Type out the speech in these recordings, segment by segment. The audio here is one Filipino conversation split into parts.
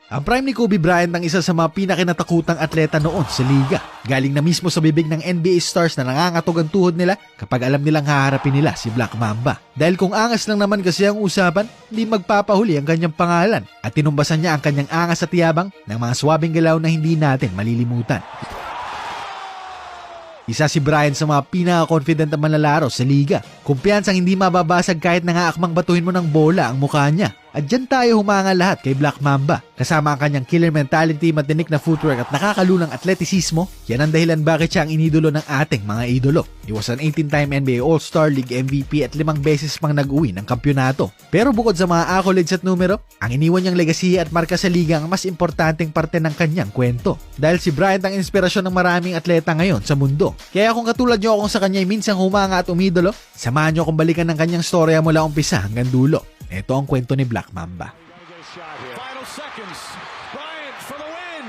Ang prime ni Kobe Bryant ang isa sa mga pinakinatakutang atleta noon sa liga. Galing na mismo sa bibig ng NBA stars na nangangatog ang tuhod nila kapag alam nilang haharapin nila si Black Mamba. Dahil kung angas lang naman kasi ang usapan, hindi magpapahuli ang kanyang pangalan at tinumbasan niya ang kanyang angas at yabang ng mga swabing galaw na hindi natin malilimutan. Isa si Bryant sa mga pinaka-confident na manlalaro sa liga. Kumpiyansang hindi mababasag kahit nangaakmang batuhin mo ng bola ang mukha niya. At dyan tayo humanga lahat kay Black Mamba. Kasama ang kanyang killer mentality, matinik na footwork at nakakalulang atletisismo, yan ang dahilan bakit siya ang inidolo ng ating mga idolo. He was an 18-time NBA All-Star League MVP at 5 beses pang nag-uwi ng kampyonato. Pero bukod sa mga accolades at numero, ang iniwan niyang legasiya at marka sa liga ang mas importanteng parte ng kanyang kwento. Dahil si Bryant ang inspirasyon ng maraming atleta ngayon sa mundo. Kaya kung katulad niyo akong sa kanya ay minsang humanga at umidolo, samahan niyo akong balikan ng kanyang storya mula umpisa hanggang dulo. Ito ang kwento ni Black Mamba. Final seconds. Bryant for the win.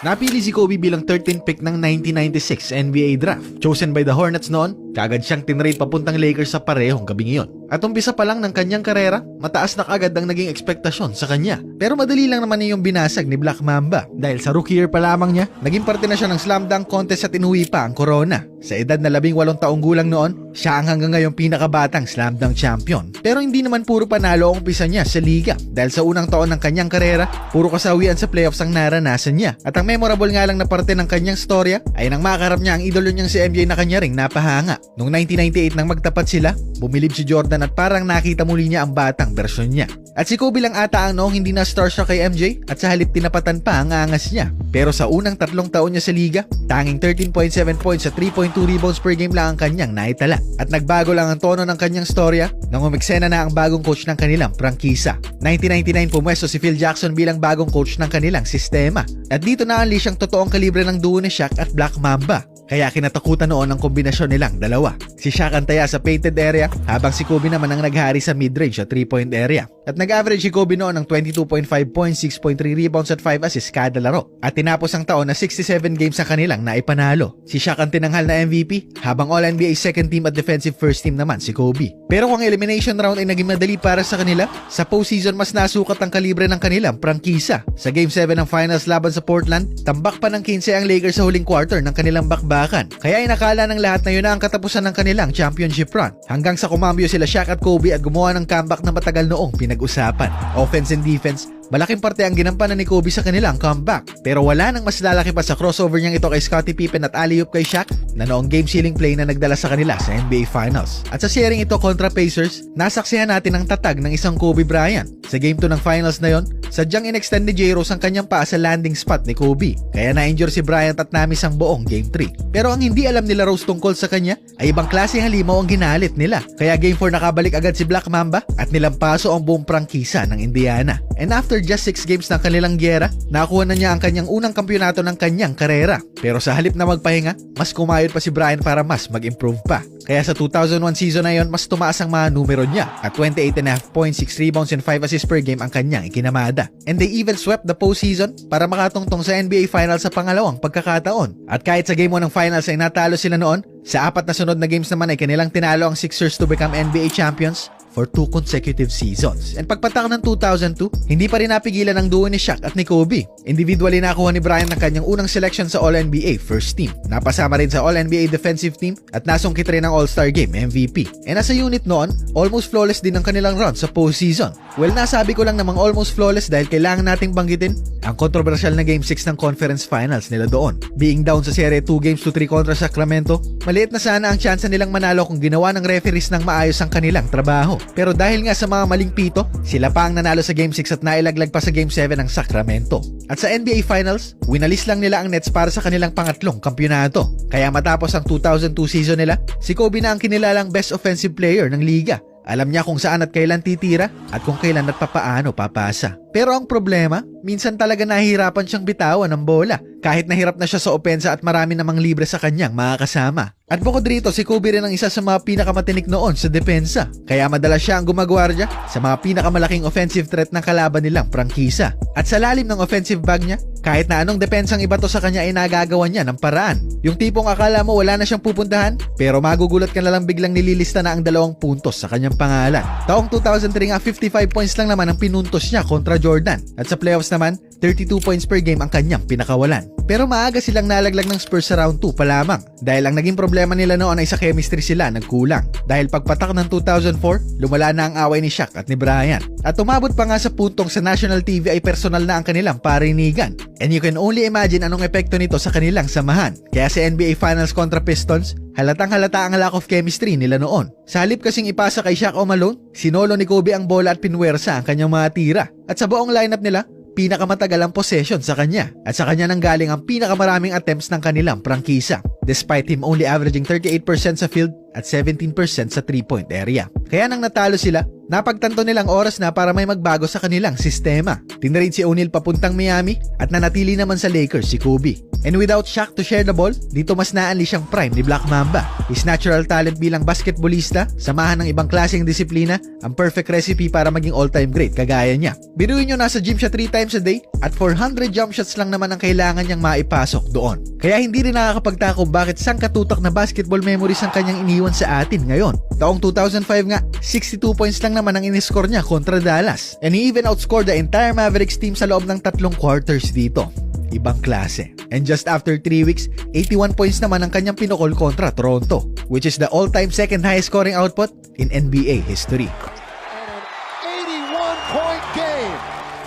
Napili si Kobe bilang 13th pick ng 1996 NBA draft. Chosen by the Hornets noon, kagad siyang tinrade papuntang Lakers sa parehong gabing iyon. At umpisa pa lang ng kanyang karera, mataas na kagad ang naging ekspektasyon sa kanya. Pero madali lang naman yung binasag ni Black Mamba dahil sa rookie year pa lamang niya, naging parte na siya ng slam dunk contest at inuwi pa ang corona. Sa edad na 18 taong gulang noon, siya ang hanggang ngayong pinakabatang slam dunk champion. Pero hindi naman puro panalo ang umpisa niya sa liga dahil sa unang taon ng kanyang karera, puro kasawian sa playoffs ang naranasan niya. At ang memorable nga lang na parte ng kanyang storya ay nang makaharap niya ang idolo niyang si MJ na kanya ring napahanga. Noong 1998 nang magtapat sila, bumilib si Jordan at parang nakita muli niya ang batang bersyon niya. At si Kobe lang ata ang noong hindi na starstruck kay MJ at sa halip tinapatan pa ang angas niya. Pero sa unang 3 taon niya sa liga, tanging 13.7 points at 3.2 rebounds per game lang ang kanyang naitala. At nagbago lang ang tono ng kanyang storya nang umeksena na ang bagong coach ng kanilang prangkisa. 1999 pumwesto si Phil Jackson bilang bagong coach ng kanilang sistema. At dito na-unleash ang totoong kalibre ng duo ni Shaq at Black Mamba. Kaya kinatakutan noon ang kombinasyon nilang dalawa. Si Shaq ang taya sa painted area habang si Kobe naman ang naghari sa mid-range at 3-point area. At nag-average si Kobe noon ng 22.5 points, 6.3 rebounds at 5 assists kada laro. At tinapos ang taon na 67 games ang kanilang naipanalo. Si Shaq ang tinanghal na MVP habang All-NBA second team at defensive first team naman si Kobe. Pero kung elimination round ay naging madali para sa kanila, sa postseason mas nasukat ang kalibre ng kanilang prangkisa. Sa Game 7 ng finals laban sa Portland, tambak pa ng 15 ang Lakers sa huling quarter ng kanilang bakbakan. Kaya inakala ng lahat na yun na ang katapusan ng kanilang championship run. Hanggang sa kumambyo sila Shaq at Kobe at gumawa ng comeback na matagal noong pinag-usapan. Offense and defense, malaking parte ang ginampanan ni Kobe sa kanilang comeback. Pero wala nang mas lalaki pa sa crossover niyang ito kay Scottie Pippen at alley-oop kay Shaq na noong game-sealing play na nagdala sa kanila sa NBA Finals. At sa sharing ito kontra Pacers, nasaksihan natin ang tatag ng isang Kobe Bryant. Sa Game 2 ng Finals na yon, sadyang in-extend ni J. Rose ang kanyang paa sa landing spot ni Kobe. Kaya na-injure si Bryant at namis ang buong Game 3. Pero ang hindi alam nila Rose tungkol sa kanya ay ibang klaseng halimaw ang ginalit nila. Kaya Game 4 nakabalik agad si Black Mamba at nilampaso ang buong prangkisa ng Indiana. And after just 6 games ng kanilang gyera, nakuha na niya ang kanyang unang kampyonato ng kanyang karera. Pero sa halip na magpahinga, mas kumayod pa si Bryant para mas mag-improve pa. Kaya sa 2001 season na yon, mas tumaas ang mga numero niya at 28.5 points, 6 rebounds and 5 assists per game ang kanyang ikinamada. And they even swept the postseason para makatungtong sa NBA Finals sa pangalawang pagkakataon. At kahit sa Game 1 ng Finals ay natalo sila noon, sa 4 na sunod na games naman ay kanilang tinalo ang Sixers to become NBA champions for 2 consecutive seasons. And pagpatak ng 2002, hindi pa rin napigilan ang duo ni Shaq at ni Kobe. Individually nakuha ni Bryant ang kanyang unang selection sa All-NBA First Team. Napasama rin sa All-NBA Defensive Team at nasungkit rin ang All-Star Game MVP. And as a unit noon, almost flawless din ang kanilang run sa postseason. Well, nasabi ko lang namang almost flawless dahil kailangan nating banggitin ang kontrobersyal na Game 6 ng Conference Finals nila doon. Being down sa serye 2-3 kontra Sacramento, maliit na sana ang tsansa nilang manalo kung ginawa ng referees ng maayos ang kanilang trabaho. Pero dahil nga sa mga maling pito, sila pa ang nanalo sa Game 6 at nailaglag pa sa Game 7 ng Sacramento. At sa NBA Finals, winalis lang nila ang Nets para sa kanilang pangatlong kampyonato. Kaya matapos ang 2002 season nila, si Kobe na ang kinilalang best offensive player ng liga. Alam niya kung saan at kailan titira at kung kailan at papaano papasa. Pero ang problema, minsan talaga nahihirapan siyang bitawan ng bola. kahit nahirap na siya sa opensa at marami namang libre sa kanyang mga kasama. At bukod rito, si Kobe rin ang isa sa mga pinakamatinik noon sa depensa. Kaya madalas siya ang gumagwardya sa mga pinakamalaking offensive threat ng kalaban nilang prangkisa. At sa lalim ng offensive bag niya, kahit na anong depensang ibato sa kanya ay nagagawa niya ng paraan. Yung tipong akala mo wala na siyang pupuntahan, pero magugulat ka na lang biglang nililista na ang 2 puntos sa kanyang pangalan. Taong 2003 nga, 55 points lang naman ang pinuntos niya kontra Jordan. At sa playoffs naman, 32 points per game ang kanyang pinakawalan. Pero maaga silang nalaglag ng Spurs sa round 2 pa lamang. Dahil ang naging problema nila noon ay sa chemistry sila nagkulang. Dahil pagpatak ng 2004, lumala na ang away ni Shaq at ni Bryant. At umabot pa nga sa puntong sa national TV ay personal na ang kanilang parinigan. And you can only imagine anong epekto nito sa kanilang samahan. Kaya sa NBA Finals kontra Pistons, halatang halata ang lack of chemistry nila noon. Sa halip kasing ipasa kay Shaq o Malone, sinolo ni Kobe ang bola at pinwersa ang kanyang mga tira. At sa buong lineup nila, pinakamatagal ang possession sa kanya at sa kanya nang galing ang pinakamaraming attempts ng kanilang prangkisa, despite him only averaging 38% sa field at 17% sa 3-point area. Kaya nang natalo sila, napagtanto nilang oras na para may magbago sa kanilang sistema. Tinrade si O'Neal papuntang Miami at nanatili naman sa Lakers si Kobe. And without Shaq to share the ball, dito mas na-unleash ang prime ni Black Mamba. His natural talent bilang basketballista, samahan ng ibang klaseng disiplina, ang perfect recipe para maging all-time great kagaya niya. Biruin nyo, nasa gym siya 3 times a day at 400 jump shots lang naman ang kailangan niyang maipasok doon. Kaya hindi rin nakakapagtaka kung bakit sangkatutak na basketball memories ang kanyang iniwan sa atin ngayon. Taong 2005 nga, 62 points lang naman ang iniscore niya kontra Dallas. And he even outscored the entire Mavericks team sa loob ng 3 quarters dito. Ibang klase. And just after 3 weeks, 81 points naman ang kanyang pinukol kontra Toronto, which is the all-time second highest scoring output in NBA history. An 81-point game.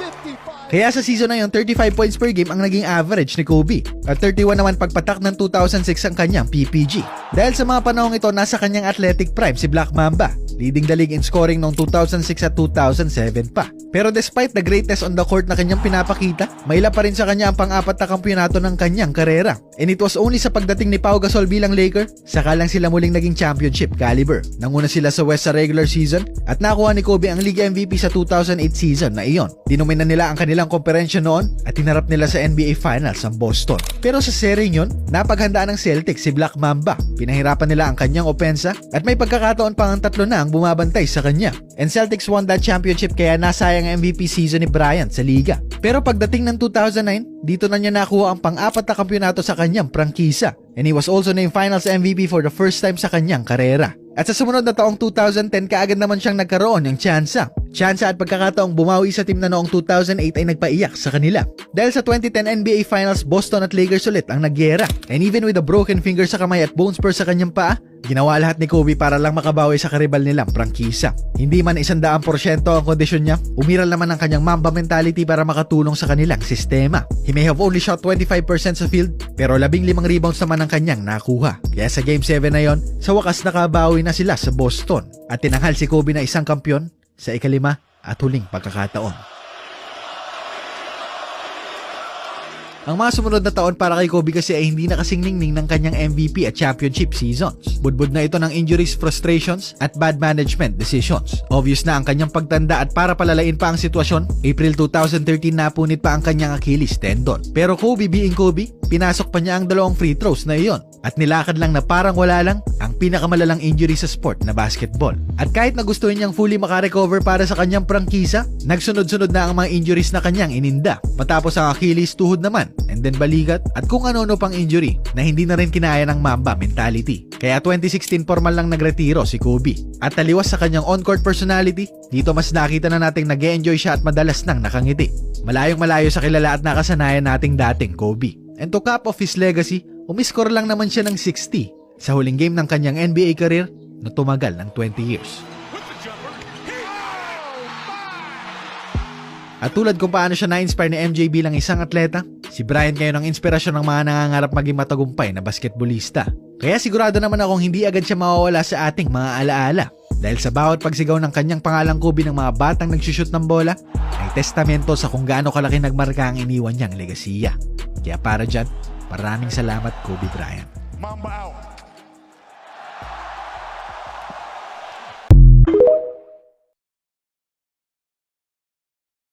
55. Kaya sa season na yun, 35 points per game ang naging average ni Kobe. At 31 naman pagpatak ng 2006 ang kanyang PPG. Dahil sa mga panahong ito, nasa kanyang athletic prime si Black Mamba, leading the league in scoring noong 2006 at 2007 pa. Pero despite the greatness on the court na kanyang pinapakita, maila pa rin sa kanya ang pang-4 na kampiyonato ng kanyang karera. And it was only sa pagdating ni Pau Gasol bilang Laker, saka lang sila muling naging championship caliber. Nanguna sila sa West sa regular season at nakuha ni Kobe ang league MVP sa 2008 season na iyon. Dinomina nila ang kanilang komperensya noon at hinarap nila sa NBA Finals ang Boston. Pero sa seryeng yun, napaghandaan ng Celtics si Black Mamba. Pinahirapan nila ang kanyang opensa at may pagkakataon pang ang 3 na ang bumabantay sa kanya. And Celtics won that championship kaya nasayang ang MVP season ni Bryant sa liga. Pero pagdating ng 2009, dito na niya nakuha ang pang-4 na kampiyonato sa kanyang prangkisa. And he was also named Finals MVP for the first time sa kanyang karera. At sa sumunod na taong 2010, kaagad naman siyang nagkaroon ng tsansa at pagkakataong bumawi sa team na noong 2008 ay nagpaiyak sa kanila. Dahil sa 2010 NBA Finals, Boston at Lakers ulit ang nagyera. And even with a broken finger sa kamay at bone spur sa kanyang paa, ginawa lahat ni Kobe para lang makabawi sa karibal nilang prangkisa. Hindi man 100% ang kondisyon niya, umiral naman ang kanyang Mamba mentality para makatulong sa kanilang sistema. He may have only shot 25% sa field, pero 15 rebounds naman ang kanyang nakuha. Kaya sa Game 7 na yon, sa wakas nakabawi na sila sa Boston. At tinanghal si Kobe na isang kampiyon sa ika-5 at huling pagkakataon. Ang mga sumunod na taon para kay Kobe kasi ay hindi na kasing ningning ng kanyang MVP at championship seasons. Budbud na ito ng injuries, frustrations, at bad management decisions. Obvious na ang kanyang pagtanda at para palalain pa ang sitwasyon, April 2013 napunit pa ang kanyang Achilles tendon. Pero Kobe being Kobe, pinasok pa niya ang 2 free throws na iyon at nilakad lang na parang wala lang ang pinakamalalang injury sa sport na basketball. At kahit na gustuhin niyang fully makarecover para sa kanyang prangkisa, nagsunod-sunod na ang mga injuries na kanyang ininda. Matapos ang Achilles, tuhod naman, and then balikat, at kung ano-ano pang injury na hindi na rin kinaya ng Mamba mentality. Kaya 2016 formal lang nagretiro si Kobe. At taliwas sa kanyang on-court personality, dito mas nakita na nating nag-e-enjoy siya at madalas nang nakangiti. Malayong malayo sa kilala at nakasanayan nating dating Kobe. And to cap off his legacy, umiskor lang naman siya ng 60 sa huling game ng kanyang NBA career na tumagal ng 20 years. At tulad kung paano siya na-inspire ni MJ bilang isang atleta, si Bryant ngayon ang inspirasyon ng mga nangangarap maging matagumpay na basketballista. Kaya sigurado naman akong hindi agad siya mawawala sa ating mga alaala. Dahil sa bawat pagsigaw ng kanyang pangalang Kobe ng mga batang nagsushoot ng bola, ay testamento sa kung gaano kalaki nagmarka ang iniwan niyang legasiya. Kaya para dyan, maraming salamat Kobe Bryant. Mamba out.